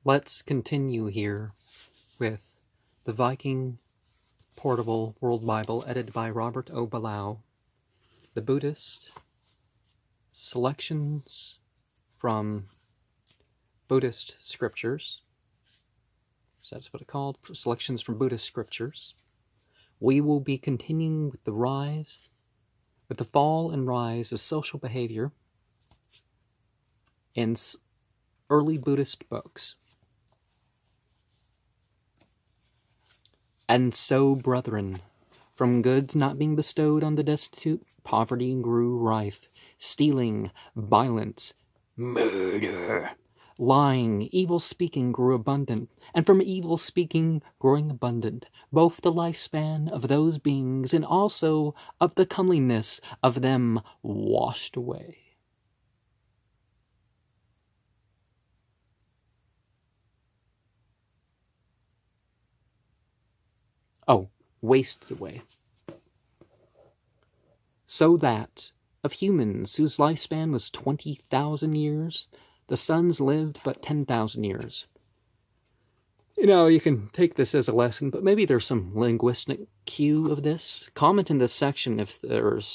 Let's continue here with the Viking Portable World Bible, edited by Robert O. Ballou, the Buddhist, selections from Buddhist scriptures. So that's what it's called, selections from Buddhist scriptures. We will be continuing with the fall and rise of social behavior in early Buddhist books. And so, brethren, from goods not being bestowed on the destitute, poverty grew rife, stealing, violence, murder, lying, evil speaking grew abundant, and from evil speaking growing abundant, both the lifespan of those beings and also of the comeliness of them washed away. Wasted away. So that, of humans whose lifespan was 20,000 years, the sons lived but 10,000 years. You can take this as a lesson, but maybe there's some linguistic cue of this. Comment in this section if there's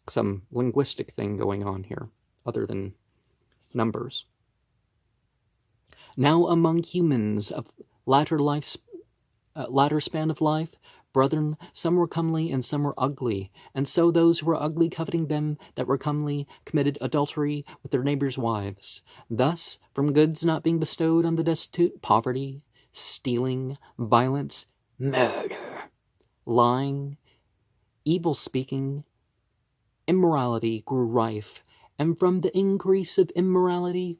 some linguistic thing going on here, other than numbers. Now among humans of latter span of life, brethren, some were comely and some were ugly, and so those who were ugly coveting them that were comely committed adultery with their neighbors' wives. Thus, from goods not being bestowed on the destitute, poverty, stealing, violence, murder, lying, evil speaking, immorality grew rife, and from the increase of immorality,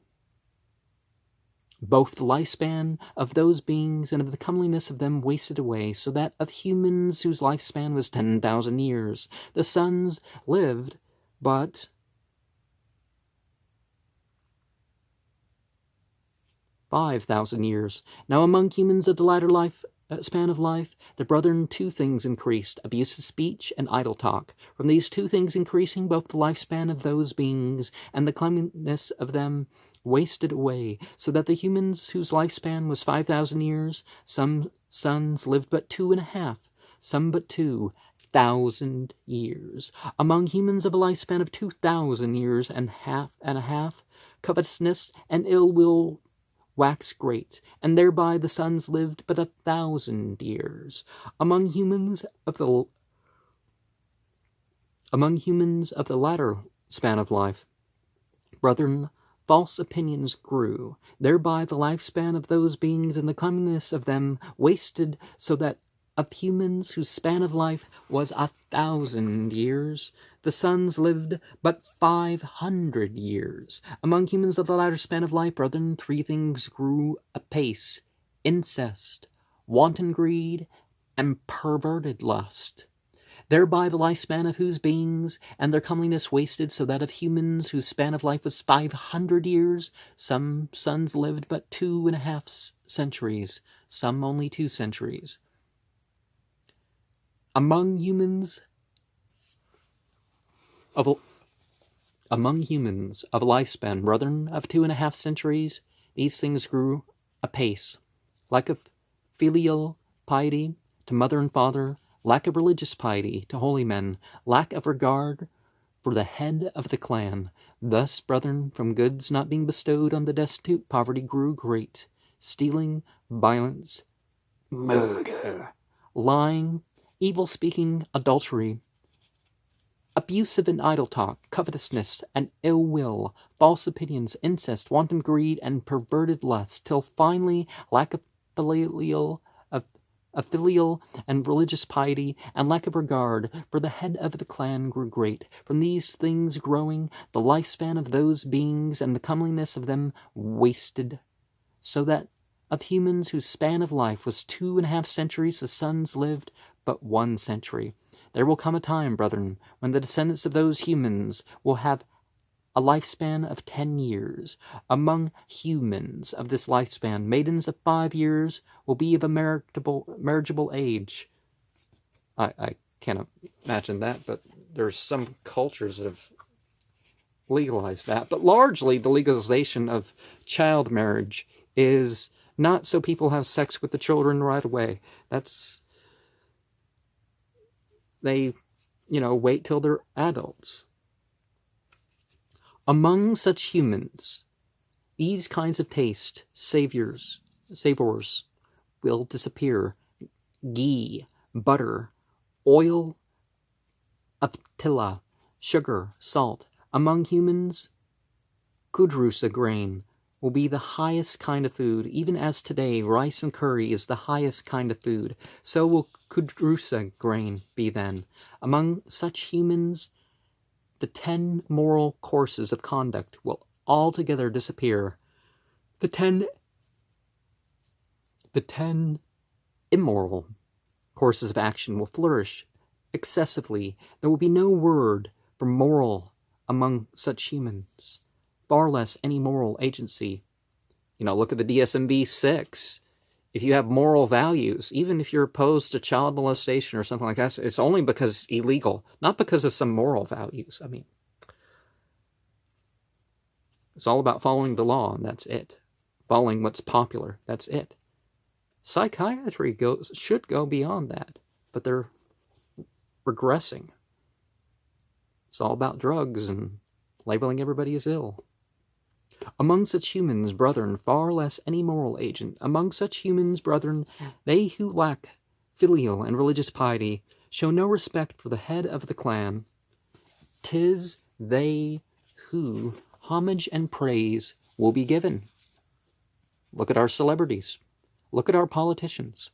both the lifespan of those beings and of the comeliness of them wasted away, so that of humans whose lifespan was 10,000 years, the sons lived but 5,000 years. Now among humans of the latter span of life, the brethren, two things increased, abuse of speech and idle talk. From these two things increasing, both the lifespan of those beings and the cleanliness of them wasted away, so that the humans whose lifespan was 5,000 years, some sons lived but 2.5, some but 2,000 years. Among humans of a lifespan of 2,000 years and a half, covetousness and ill will wax great, and thereby the sons lived but 1,000 years. Among humans of the latter span of life, brethren, false opinions grew, thereby the lifespan of those beings and the cleanliness of them wasted, so that of humans whose span of life was 1,000 years, the sons lived but 500 years. Among humans of the latter span of life, brethren, three things grew apace: incest, wanton greed, and perverted lust. Thereby the lifespan of whose beings and their comeliness wasted, so that of humans whose span of life was 500 years, some sons lived but 2.5 centuries, some only 2 centuries. Among humans of a lifespan, brethren, of 2.5 centuries, these things grew apace: lack of filial piety to mother and father, lack of religious piety to holy men, lack of regard for the head of the clan. Thus, brethren, from goods not being bestowed on the destitute, poverty grew great, stealing, violence, murder, lying, evil speaking, adultery, abusive and idle talk, covetousness and ill will, false opinions, incest, wanton greed, and perverted lust, till finally lack of filial and religious piety, and lack of regard for the head of the clan grew great. From these things growing, the lifespan of those beings and the comeliness of them wasted, so that of humans whose span of life was 2.5 centuries, the sons lived but 1 century. There will come a time, brethren, when the descendants of those humans will have a lifespan of 10 years. Among humans of this lifespan, maidens of 5 years will be of a marriageable age. I can't imagine that, but there's some cultures that have legalized that. But largely, the legalization of child marriage is not so people have sex with the children right away. They, wait till they're adults. Among such humans, these kinds of taste, savors, will disappear. Ghee, butter, oil, aptilla, sugar, salt. Among humans, kudrusa grain will be the highest kind of food. Even as today, rice and curry is the highest kind of food, so will kudrusa grain be then. Among such humans, the 10 moral courses of conduct will altogether disappear. The 10 immoral courses of action will flourish excessively. There will be no word for moral among such humans, far less any moral agency. Look at the DSM-V6. If you have moral values, even if you're opposed to child molestation or something like that, it's only because it's illegal, not because of some moral values. It's all about following the law, and that's it. Following what's popular, that's it. Psychiatry should go beyond that, but they're regressing. It's all about drugs and labeling everybody as ill. Among such humans, brethren, far less any moral agent. Among such humans, brethren, they who lack filial and religious piety show no respect for the head of the clan. 'Tis they who homage and praise will be given. Look at our celebrities. Look at our politicians.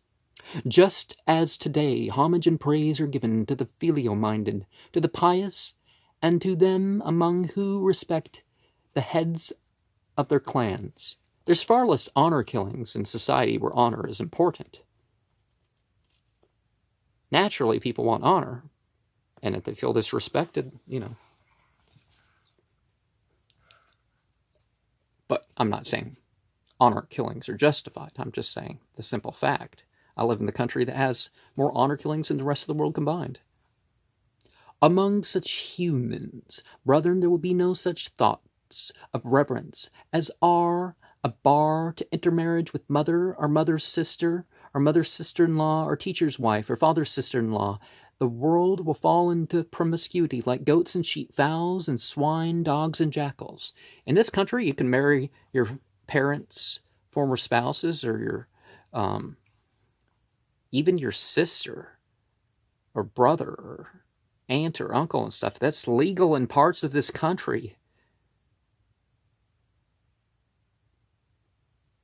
Just as today homage and praise are given to the filial-minded, to the pious, and to them among who respect the heads of their clans. There's far less honor killings in society where honor is important. Naturally, people want honor, and if they feel disrespected, But I'm not saying honor killings are justified. I'm just saying the simple fact. I live in the country that has more honor killings than the rest of the world combined. Among such humans, brethren, there will be no such thoughts of reverence as are a bar to intermarriage with mother or mother's sister or mother's sister-in-law or teacher's wife or father's sister-in-law. The world will fall into promiscuity like goats and sheep, fowls and swine, dogs and jackals. In this country, you can marry your parents' former spouses or your even your sister or brother or aunt or uncle and stuff. That's legal in parts of this country.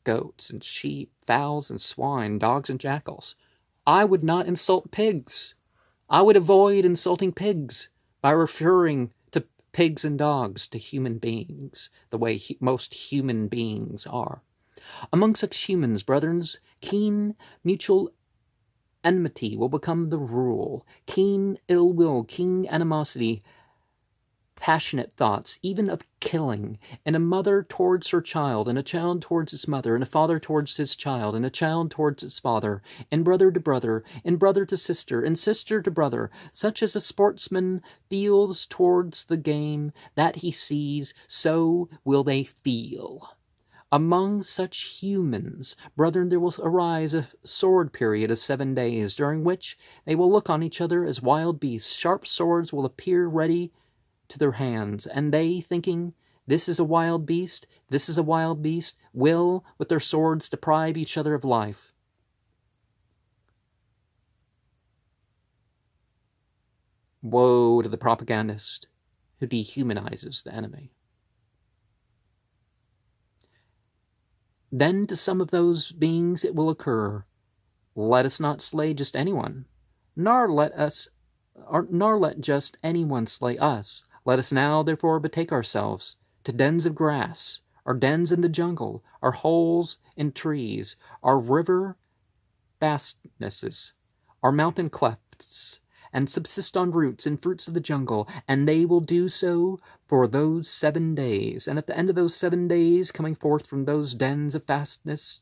Goats and sheep, fowls and swine, dogs and jackals. I would not insult pigs. I would avoid insulting pigs by referring to pigs and dogs to human beings, the way most human beings are. Among such humans, brethren, keen mutual enmity will become the rule. Keen ill will, keen animosity, passionate thoughts, even of killing, and a mother towards her child, and a child towards its mother, and a father towards his child, and a child towards its father, and brother to brother, and brother to sister, and sister to brother, such as a sportsman feels towards the game that he sees, so will they feel. Among such humans, brethren, there will arise a sword period of 7 days, during which they will look on each other as wild beasts. Sharp swords will appear ready to their hands, and they, thinking, this is a wild beast, this is a wild beast, will, with their swords, deprive each other of life. Woe to the propagandist who dehumanizes the enemy. Then to some of those beings it will occur, let us not slay just anyone, nor let just anyone slay us. Let us now, therefore, betake ourselves to dens of grass, our dens in the jungle, our holes in trees, our river fastnesses, our mountain clefts, and subsist on roots and fruits of the jungle, and they will do so for those 7 days. And at the end of those 7 days, coming forth from those dens of fastnesses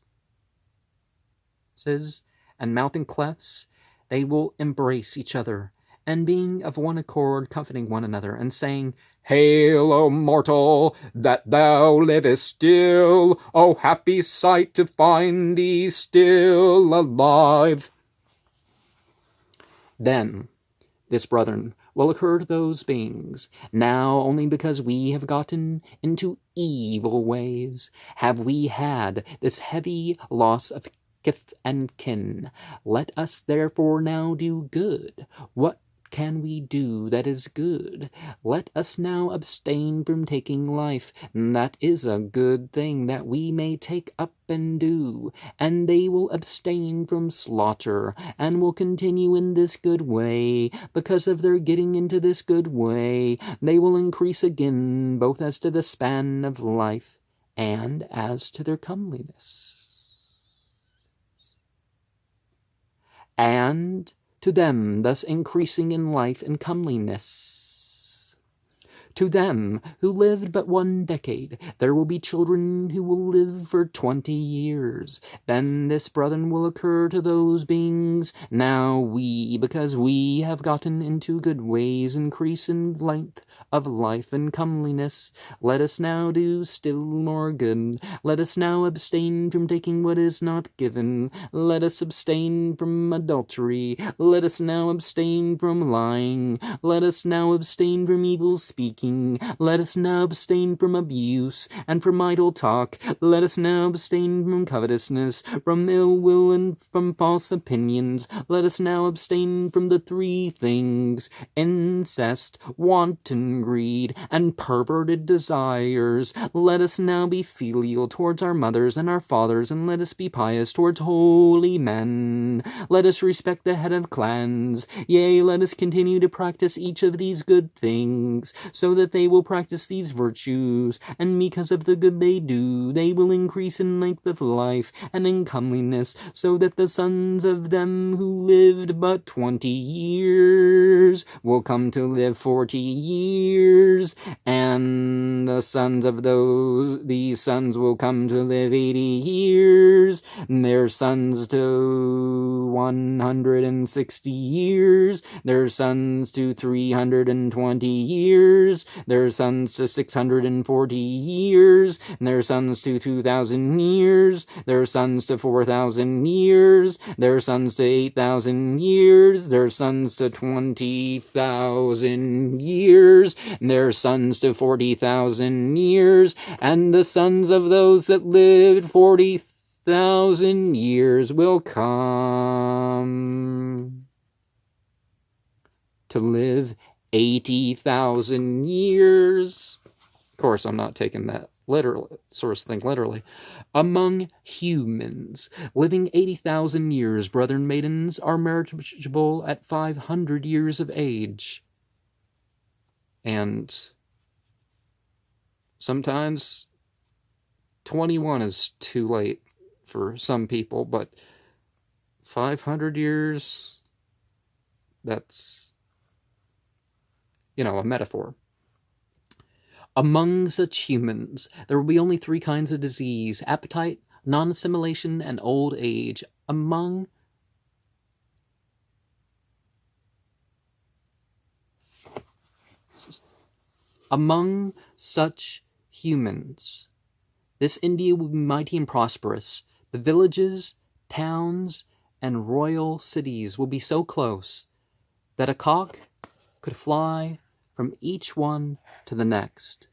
and mountain clefts, they will embrace each other, and being of one accord, comforting one another, and saying, Hail, O mortal, that thou livest still! O happy sight to find thee still alive! Then this, brethren, will occur to those beings, now only because we have gotten into evil ways, have we had this heavy loss of kith and kin. Let us therefore now do good. What can we do that is good? Let us now abstain from taking life. That is a good thing that we may take up and do. And they will abstain from slaughter, and will continue in this good way. Because of their getting into this good way, they will increase again, both as to the span of life, and as to their comeliness. And to them thus increasing in life and comeliness. To them who lived but 1 decade, there will be children who will live for 20 years. Then this, brethren, will occur to those beings. Now we, because we have gotten into good ways, increase in length of life and comeliness. Let us now do still more good. Let us now abstain from taking what is not given. Let us abstain from adultery. Let us now abstain from lying. Let us now abstain from evil speaking. Let us now abstain from abuse and from idle talk. Let us now abstain from covetousness, from ill will, and from false opinions. Let us now abstain from the 3 things: incest, wanton greed, and perverted desires. Let us now be filial towards our mothers and our fathers, and let us be pious towards holy men. Let us respect the head of clans. Yea, let us continue to practice each of these good things, so that they will practice these virtues, and because of the good they do, they will increase in length of life and in comeliness, so that the sons of them who lived but 20 years will come to live 40 years, and the sons of these sons will come to live 80 years, and their sons to 160 years, their sons to 320 years, their sons to 640 years, and their sons to 2,000 years, their sons to 4,000 years, their sons to 8,000 years, their sons to 20,000 years, and their sons to 40,000 years, and the sons of those that lived 40,000 years will come to live 80,000 years. Of course, I'm not taking that literally. Among humans, living 80,000 years, brethren maidens are marriageable at 500 years of age. And sometimes 21 is too late for some people, but 500 years, that's, a metaphor. Among such humans, there will be only 3 kinds of disease: appetite, non-assimilation, and old age. Among such humans, this India will be mighty and prosperous. The villages, towns, and royal cities will be so close that a cock could fly from each one to the next.